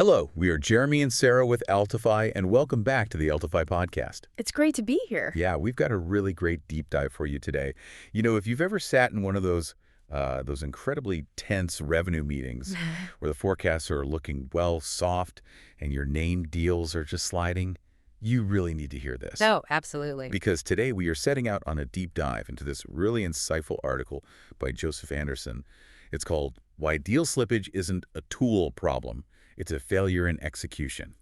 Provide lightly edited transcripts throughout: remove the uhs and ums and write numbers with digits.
Hello, we are Jeremy and Sarah with Altify, and welcome back to the Altify Podcast. It's great to be here. Yeah, we've got a really great deep dive for you today. You know, if you've ever sat in one of those incredibly tense revenue meetings where the forecasts are looking, well, soft and your named deals are just sliding, you really need to hear this. Oh, absolutely. Because today we are setting out on a deep dive into this really insightful article by Joseph Anderson. It's called Why Deal Slippage Isn't a Tool Problem. It's a failure in execution.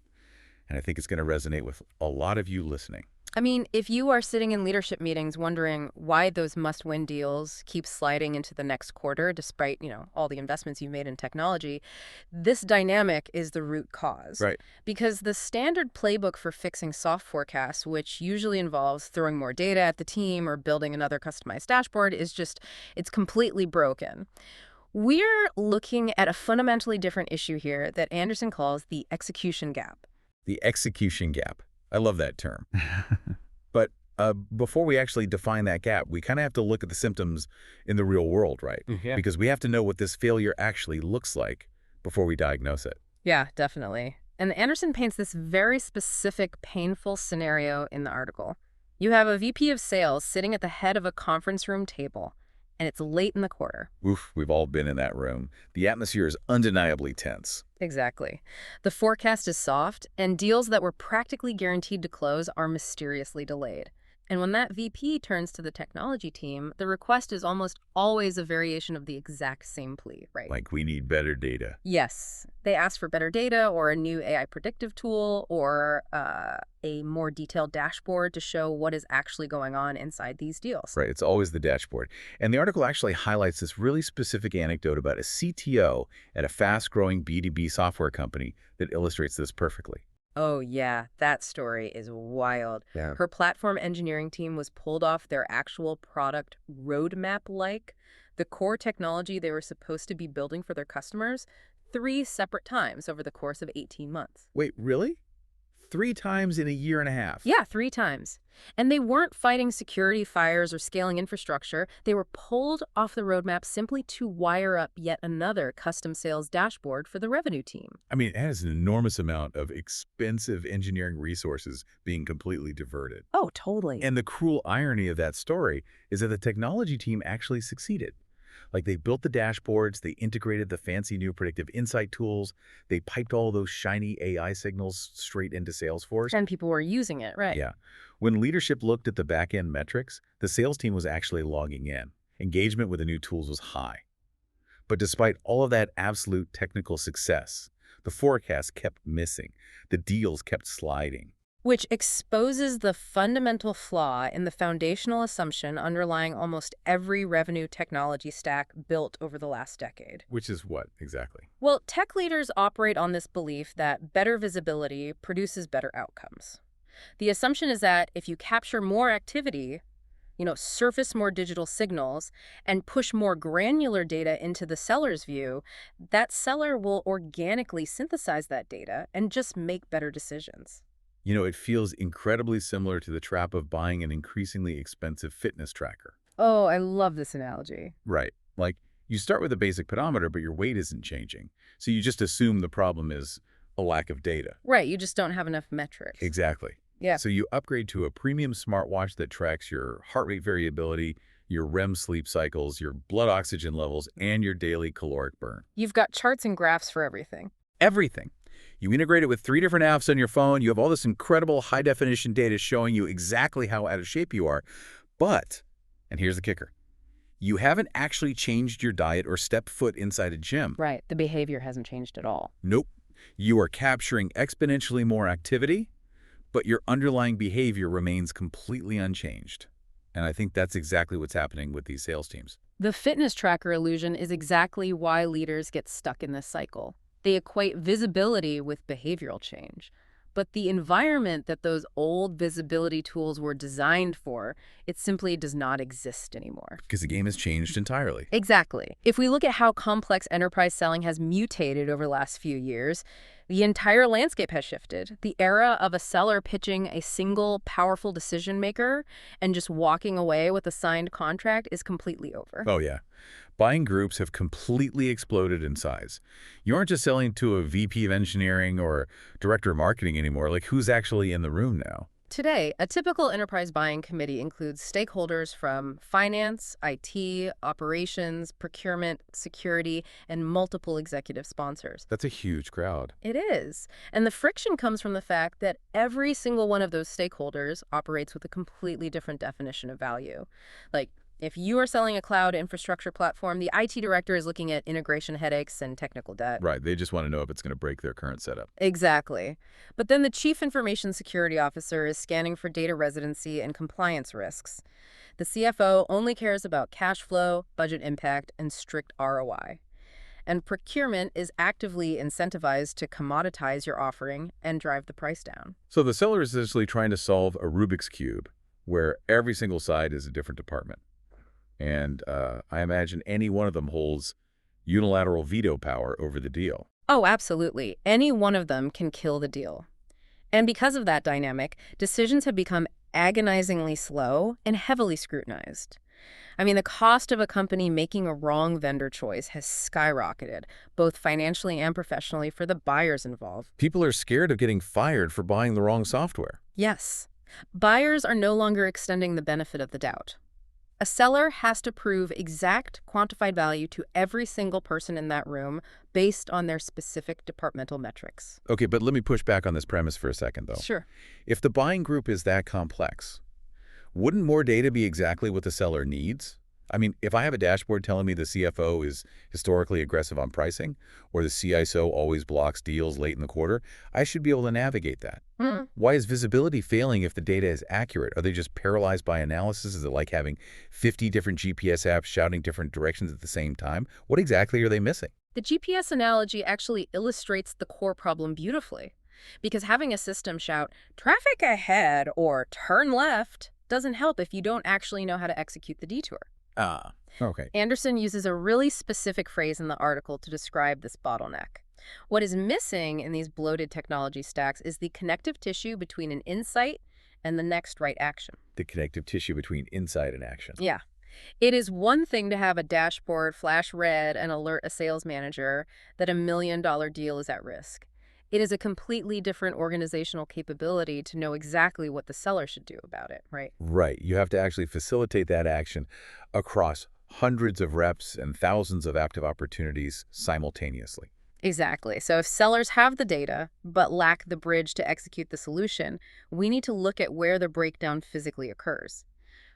And I think it's going to resonate with a lot of you listening. I mean, if you are sitting in leadership meetings wondering why those must-win deals keep sliding into the next quarter despite, all the investments you've made in technology, this dynamic is the root cause. Right. Because the standard playbook for fixing soft forecasts, which usually involves throwing more data at the team or building another customized dashboard, it's completely broken. We're looking at a fundamentally different issue here that Anderson calls the execution gap. The execution gap. I love that term. But before we actually define that gap, we kind of have to look at the symptoms in the real world, right? Yeah. Because we have to know what this failure actually looks like before we diagnose it. Yeah, definitely. And Anderson paints this very specific, painful scenario in the article. You have a VP of sales sitting at the head of a conference room table, and it's late in the quarter. Oof, we've all been in that room. The atmosphere is undeniably tense. Exactly. The forecast is soft, and deals that were practically guaranteed to close are mysteriously delayed. And when that VP turns to the technology team, the request is almost always a variation of the exact same plea, right? Like, we need better data. Yes. They ask for better data or a new AI predictive tool or a more detailed dashboard to show what is actually going on inside these deals. Right, it's always the dashboard. And the article actually highlights this really specific anecdote about a CTO at a fast-growing B2B software company that illustrates this perfectly. Oh, yeah, that story is wild. Yeah. Her platform engineering team was pulled off their actual product roadmap the core technology they were supposed to be building for their customers 3 separate times over the course of 18 months. Wait, really? 3 times in a year and a half? Yeah, 3 times. And they weren't fighting security fires or scaling infrastructure. They were pulled off the roadmap simply to wire up yet another custom sales dashboard for the revenue team. I mean, it has an enormous amount of expensive engineering resources being completely diverted. Oh, totally. And the cruel irony of that story is that the technology team actually succeeded. Like, they built the dashboards, they integrated the fancy new predictive insight tools, they piped all those shiny AI signals straight into Salesforce. And people were using it, right? Yeah. When leadership looked at the back-end metrics, the sales team was actually logging in. Engagement with the new tools was high. But despite all of that absolute technical success, the forecast kept missing. The deals kept sliding. Which exposes the fundamental flaw in the foundational assumption underlying almost every revenue technology stack built over the last decade. Which is what, exactly? Well, tech leaders operate on this belief that better visibility produces better outcomes. The assumption is that if you capture more activity, surface more digital signals, and push more granular data into the seller's view, that seller will organically synthesize that data and just make better decisions. It feels incredibly similar to the trap of buying an increasingly expensive fitness tracker. Oh, I love this analogy. Right. Like, you start with a basic pedometer, but your weight isn't changing. So you just assume the problem is a lack of data. Right. You just don't have enough metrics. Exactly. Yeah. So you upgrade to a premium smartwatch that tracks your heart rate variability, your REM sleep cycles, your blood oxygen levels, and your daily caloric burn. You've got charts and graphs for everything. Everything. You integrate it with 3 different apps on your phone. You have all this incredible high-definition data showing you exactly how out of shape you are. But, and here's the kicker, you haven't actually changed your diet or stepped foot inside a gym. Right. The behavior hasn't changed at all. Nope. You are capturing exponentially more activity, but your underlying behavior remains completely unchanged. And I think that's exactly what's happening with these sales teams. The fitness tracker illusion is exactly why leaders get stuck in this cycle. They equate visibility with behavioral change. But the environment that those old visibility tools were designed for, it simply does not exist anymore. Because the game has changed entirely. Exactly. If we look at how complex enterprise selling has mutated over the last few years, The entire landscape has shifted. The era of a seller pitching a single powerful decision maker and just walking away with a signed contract is completely over. Oh, yeah. Buying groups have completely exploded in size. You aren't just selling to a VP of engineering or director of marketing anymore. Like, who's actually in the room now? Today, a typical enterprise buying committee includes stakeholders from finance, IT, operations, procurement, security, and multiple executive sponsors. That's a huge crowd. It is. And the friction comes from the fact that every single one of those stakeholders operates with a completely different definition of value. Like, if you are selling a cloud infrastructure platform, the IT director is looking at integration headaches and technical debt. Right. They just want to know if it's going to break their current setup. Exactly. But then the chief information security officer is scanning for data residency and compliance risks. The CFO only cares about cash flow, budget impact, and strict ROI. And procurement is actively incentivized to commoditize your offering and drive the price down. So the seller is essentially trying to solve a Rubik's Cube where every single side is a different department. And I imagine any one of them holds unilateral veto power over the deal. Oh, absolutely. Any one of them can kill the deal. And because of that dynamic, decisions have become agonizingly slow and heavily scrutinized. I mean, the cost of a company making a wrong vendor choice has skyrocketed, both financially and professionally, for the buyers involved. People are scared of getting fired for buying the wrong software. Yes. Buyers are no longer extending the benefit of the doubt. A seller has to prove exact quantified value to every single person in that room based on their specific departmental metrics. Okay, but let me push back on this premise for a second, though. Sure. If the buying group is that complex, wouldn't more data be exactly what the seller needs? I mean, if I have a dashboard telling me the CFO is historically aggressive on pricing, or the CISO always blocks deals late in the quarter, I should be able to navigate that. Why is visibility failing if the data is accurate? Are they just paralyzed by analysis? Is it like having 50 different GPS apps shouting different directions at the same time? What exactly are they missing? The GPS analogy actually illustrates the core problem beautifully, because having a system shout, "Traffic ahead," or "Turn left," doesn't help if you don't actually know how to execute the detour. Ah, okay. Anderson uses a really specific phrase in the article to describe this bottleneck. What is missing in these bloated technology stacks is the connective tissue between an insight and the next right action. The connective tissue between insight and action. Yeah. It is one thing to have a dashboard flash red and alert a sales manager that $1 million deal is at risk. It is a completely different organizational capability to know exactly what the seller should do about it, right? Right. You have to actually facilitate that action across hundreds of reps and thousands of active opportunities simultaneously. Exactly. So if sellers have the data but lack the bridge to execute the solution, we need to look at where the breakdown physically occurs.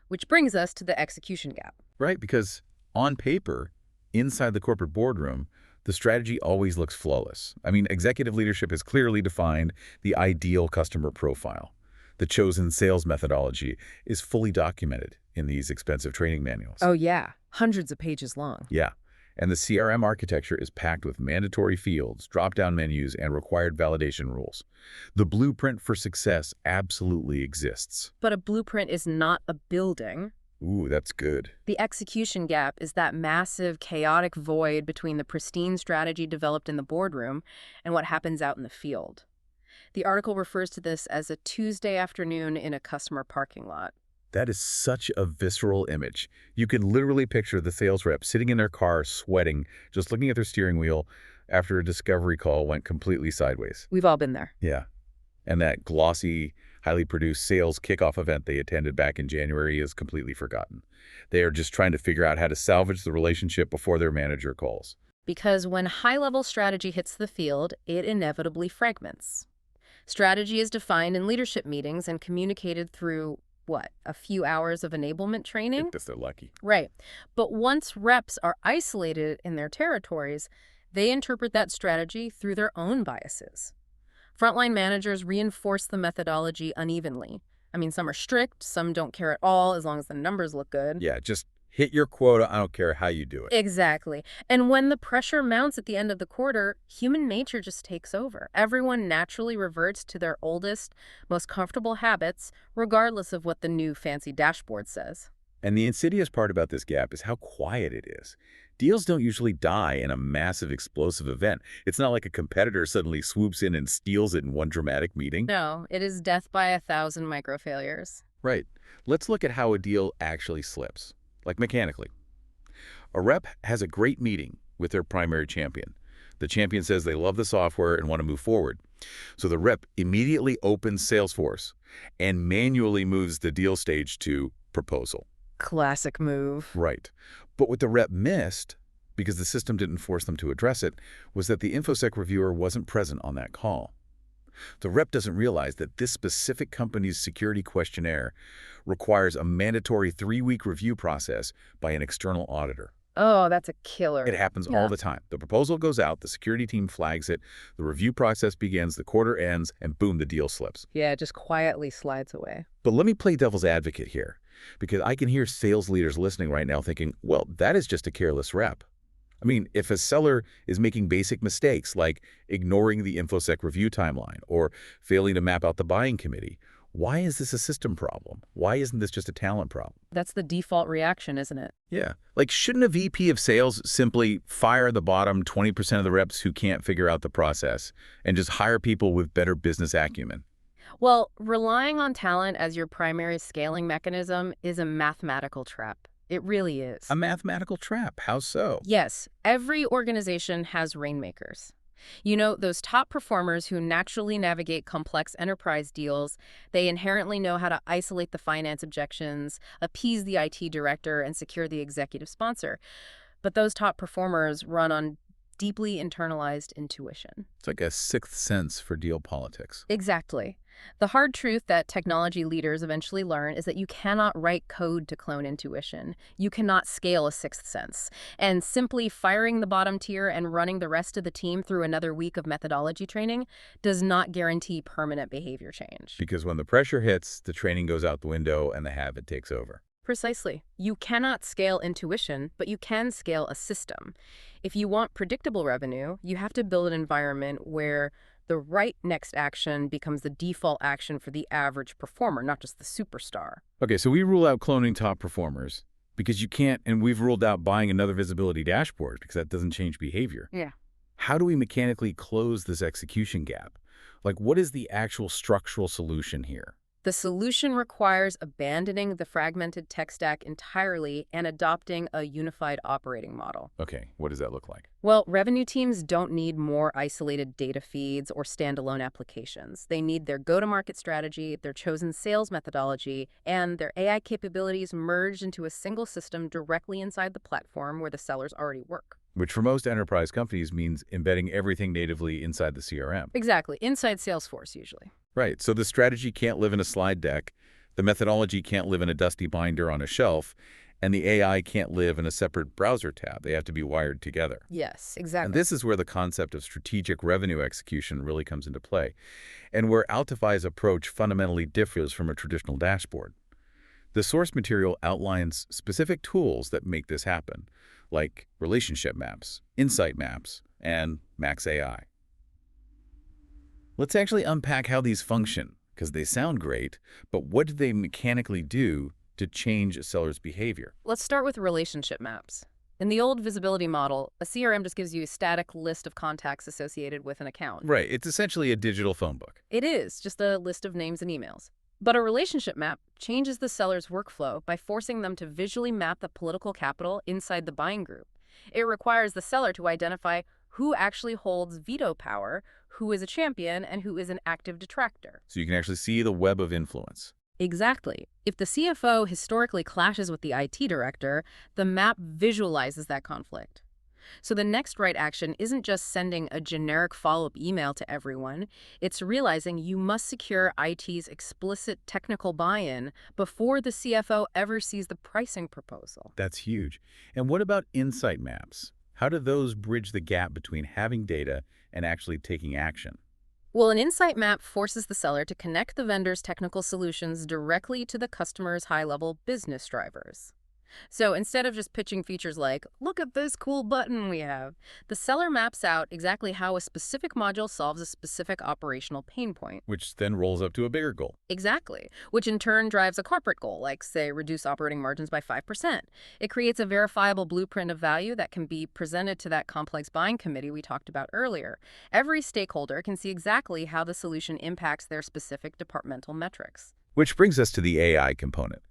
Which brings us to the execution gap. Right, because on paper, inside the corporate boardroom, the strategy always looks flawless. I mean, executive leadership has clearly defined the ideal customer profile. The chosen sales methodology is fully documented in these expensive training manuals. Oh, yeah. Hundreds of pages long. Yeah. And the CRM architecture is packed with mandatory fields, drop-down menus, and required validation rules. The blueprint for success absolutely exists. But a blueprint is not a building. Ooh, that's good. The execution gap is that massive, chaotic void between the pristine strategy developed in the boardroom and what happens out in the field. The article refers to this as a Tuesday afternoon in a customer parking lot. That is such a visceral image. You can literally picture the sales rep sitting in their car, sweating, just looking at their steering wheel after a discovery call went completely sideways. We've all been there. Yeah. And that glossy, highly produced sales kickoff event they attended back in January is completely forgotten. They are just trying to figure out how to salvage the relationship before their manager calls. Because when high-level strategy hits the field, it inevitably fragments. Strategy is defined in leadership meetings and communicated through a few hours of enablement training? If they're lucky. Right. But once reps are isolated in their territories, they interpret that strategy through their own biases. Frontline managers reinforce the methodology unevenly. I mean, some are strict, some don't care at all as long as the numbers look good. Yeah, just hit your quota. I don't care how you do it. Exactly. And when the pressure mounts at the end of the quarter, human nature just takes over. Everyone naturally reverts to their oldest, most comfortable habits, regardless of what the new fancy dashboard says. And the insidious part about this gap is how quiet it is. Deals don't usually die in a massive explosive event. It's not like a competitor suddenly swoops in and steals it in one dramatic meeting. No, it is death by 1,000 microfailures. Right. Let's look at how a deal actually slips, like mechanically. A rep has a great meeting with their primary champion. The champion says they love the software and want to move forward. So the rep immediately opens Salesforce and manually moves the deal stage to proposal. Classic move. Right. But what the rep missed, because the system didn't force them to address it, was that the InfoSec reviewer wasn't present on that call. The rep doesn't realize that this specific company's security questionnaire requires a mandatory 3-week review process by an external auditor. Oh, that's a killer. It happens all the time. The proposal goes out, the security team flags it, the review process begins, the quarter ends, and boom, the deal slips. Yeah, it just quietly slides away. But let me play devil's advocate here, because I can hear sales leaders listening right now thinking, well, that is just a careless rep. I mean, if a seller is making basic mistakes like ignoring the InfoSec review timeline or failing to map out the buying committee, why is this a system problem? Why isn't this just a talent problem? That's the default reaction, isn't it? Yeah. Like, shouldn't a VP of sales simply fire the bottom 20% of the reps who can't figure out the process and just hire people with better business acumen? Well, relying on talent as your primary scaling mechanism is a mathematical trap. It really is. A mathematical trap. How so? Yes, every organization has rainmakers. You know, those top performers who naturally navigate complex enterprise deals, they inherently know how to isolate the finance objections, appease the IT director, and secure the executive sponsor. But those top performers run on deeply internalized intuition. It's like a sixth sense for deal politics. Exactly. The hard truth that technology leaders eventually learn is that you cannot write code to clone intuition. You cannot scale a sixth sense. And simply firing the bottom tier and running the rest of the team through another week of methodology training does not guarantee permanent behavior change. Because when the pressure hits, the training goes out the window and the habit takes over. Precisely. You cannot scale intuition, but you can scale a system. If you want predictable revenue, you have to build an environment where the right next action becomes the default action for the average performer, not just the superstar. Okay, so we rule out cloning top performers because you can't, and we've ruled out buying another visibility dashboard because that doesn't change behavior. Yeah. How do we mechanically close this execution gap? Like, what is the actual structural solution here? The solution requires abandoning the fragmented tech stack entirely and adopting a unified operating model. Okay, what does that look like? Well, revenue teams don't need more isolated data feeds or standalone applications. They need their go-to-market strategy, their chosen sales methodology, and their AI capabilities merged into a single system directly inside the platform where the sellers already work. Which for most enterprise companies means embedding everything natively inside the CRM. Exactly, inside Salesforce usually. Right, so the strategy can't live in a slide deck, the methodology can't live in a dusty binder on a shelf, and the AI can't live in a separate browser tab. They have to be wired together. Yes, exactly. And this is where the concept of strategic revenue execution really comes into play, and where Altify's approach fundamentally differs from a traditional dashboard. The source material outlines specific tools that make this happen, like relationship maps, insight maps, and Max AI. Let's actually unpack how these function, because they sound great, but what do they mechanically do to change a seller's behavior? Let's start with relationship maps. In the old visibility model, a CRM just gives you a static list of contacts associated with an account. Right, it's essentially a digital phone book. It is just a list of names and emails. But a relationship map changes the seller's workflow by forcing them to visually map the political capital inside the buying group. It requires the seller to identify who actually holds veto power, who is a champion, and who is an active detractor. So you can actually see the web of influence. Exactly. If the CFO historically clashes with the IT director, the map visualizes that conflict. So the next right action isn't just sending a generic follow-up email to everyone. It's realizing you must secure IT's explicit technical buy-in before the CFO ever sees the pricing proposal. That's huge. And what about insight maps? How do those bridge the gap between having data and actually taking action? Well, an insight map forces the seller to connect the vendor's technical solutions directly to the customer's high-level business drivers. So instead of just pitching features like, look at this cool button we have, the seller maps out exactly how a specific module solves a specific operational pain point. Which then rolls up to a bigger goal. Exactly, which in turn drives a corporate goal, like, say, reduce operating margins by 5%. It creates a verifiable blueprint of value that can be presented to that complex buying committee we talked about earlier. Every stakeholder can see exactly how the solution impacts their specific departmental metrics. Which brings us to the AI component.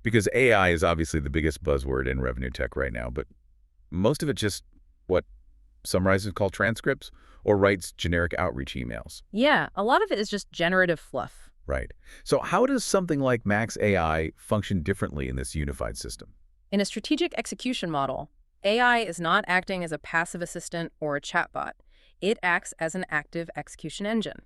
Because AI is obviously the biggest buzzword in revenue tech right now, but most of it just, summarizes call transcripts or writes generic outreach emails. Yeah, a lot of it is just generative fluff. Right. So how does something like Max AI function differently in this unified system? In a strategic execution model, AI is not acting as a passive assistant or a chatbot. It acts as an active execution engine.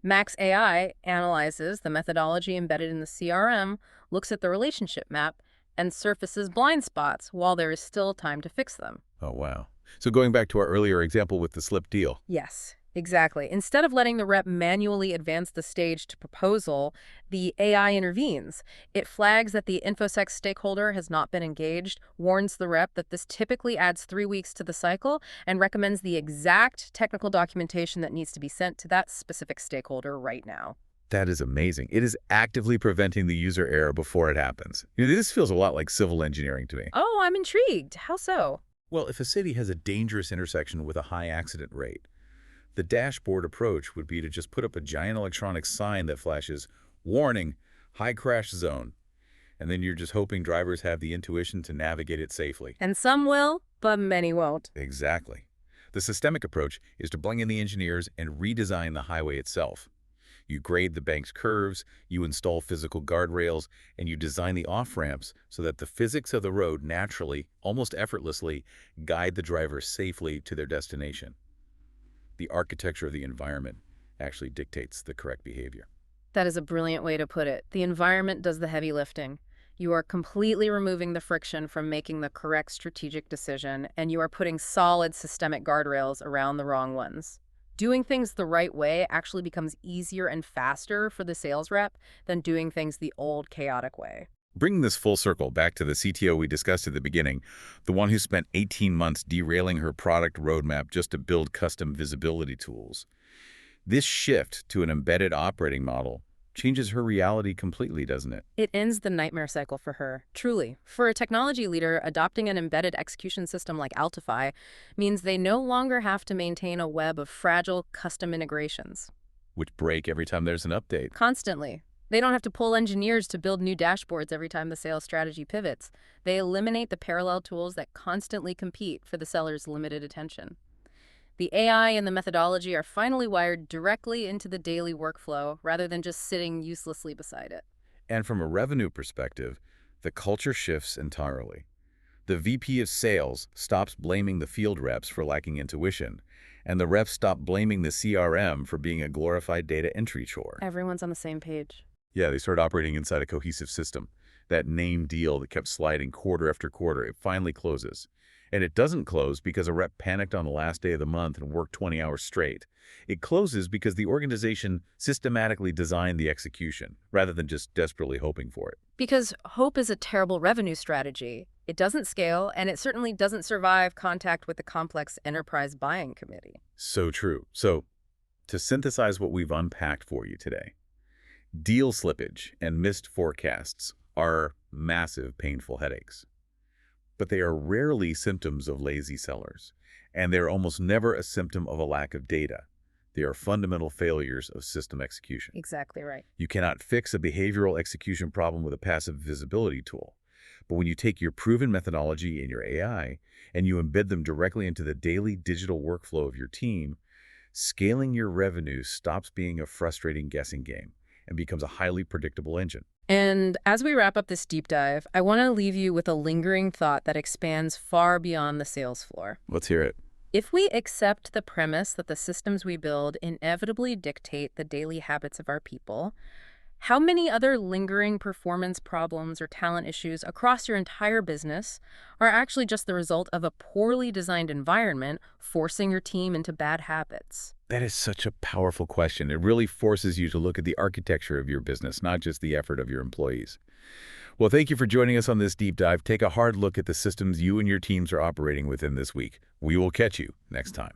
Max AI analyzes the methodology embedded in the CRM, looks at the relationship map, and surfaces blind spots while there is still time to fix them. Oh, wow. So going back to our earlier example with the slip deal. Yes, exactly. Instead of letting the rep manually advance the stage to proposal, the AI intervenes. It flags that the InfoSec stakeholder has not been engaged, warns the rep that this typically adds 3 weeks to the cycle, and recommends the exact technical documentation that needs to be sent to that specific stakeholder right now. That is amazing. It is actively preventing the user error before it happens. This feels a lot like civil engineering to me. Oh, I'm intrigued. How so? Well, if a city has a dangerous intersection with a high accident rate, the dashboard approach would be to just put up a giant electronic sign that flashes, warning, high crash zone. And then you're just hoping drivers have the intuition to navigate it safely. And some will, but many won't. Exactly. The systemic approach is to bring in the engineers and redesign the highway itself. You grade the bank's curves, you install physical guardrails, and you design the off-ramps so that the physics of the road naturally, almost effortlessly, guide the driver safely to their destination. The architecture of the environment actually dictates the correct behavior. That is a brilliant way to put it. The environment does the heavy lifting. You are completely removing the friction from making the correct strategic decision, and you are putting solid systemic guardrails around the wrong ones. Doing things the right way actually becomes easier and faster for the sales rep than doing things the old, chaotic way. Bringing this full circle back to the CTO we discussed at the beginning, the one who spent 18 months derailing her product roadmap just to build custom visibility tools. This shift to an embedded operating model changes her reality completely, doesn't it? It ends the nightmare cycle for her, truly. For a technology leader, adopting an embedded execution system like Altify means they no longer have to maintain a web of fragile custom integrations. Which break every time there's an update. Constantly. They don't have to pull engineers to build new dashboards every time the sales strategy pivots. They eliminate the parallel tools that constantly compete for the seller's limited attention. The AI and the methodology are finally wired directly into the daily workflow rather than just sitting uselessly beside it. And from a revenue perspective, the culture shifts entirely. The VP of sales stops blaming the field reps for lacking intuition, and the reps stop blaming the CRM for being a glorified data entry chore. Everyone's on the same page. Yeah, they start operating inside a cohesive system. That name deal that kept sliding quarter after quarter, it finally closes. And it doesn't close because a rep panicked on the last day of the month and worked 20 hours straight. It closes because the organization systematically designed the execution, rather than just desperately hoping for it. Because hope is a terrible revenue strategy. It doesn't scale, and it certainly doesn't survive contact with the complex enterprise buying committee. So true. So, to synthesize what we've unpacked for you today, deal slippage and missed forecasts are massive, painful headaches. But they are rarely symptoms of lazy sellers, and they are almost never a symptom of a lack of data. They are fundamental failures of system execution. Exactly right. You cannot fix a behavioral execution problem with a passive visibility tool. But when you take your proven methodology and your AI, and you embed them directly into the daily digital workflow of your team, scaling your revenue stops being a frustrating guessing game and becomes a highly predictable engine. And as we wrap up this deep dive, I want to leave you with a lingering thought that expands far beyond the sales floor. Let's hear it. If we accept the premise that the systems we build inevitably dictate the daily habits of our people, how many other lingering performance problems or talent issues across your entire business are actually just the result of a poorly designed environment forcing your team into bad habits? That is such a powerful question. It really forces you to look at the architecture of your business, not just the effort of your employees. Well, thank you for joining us on this deep dive. Take a hard look at the systems you and your teams are operating within this week. We will catch you next time.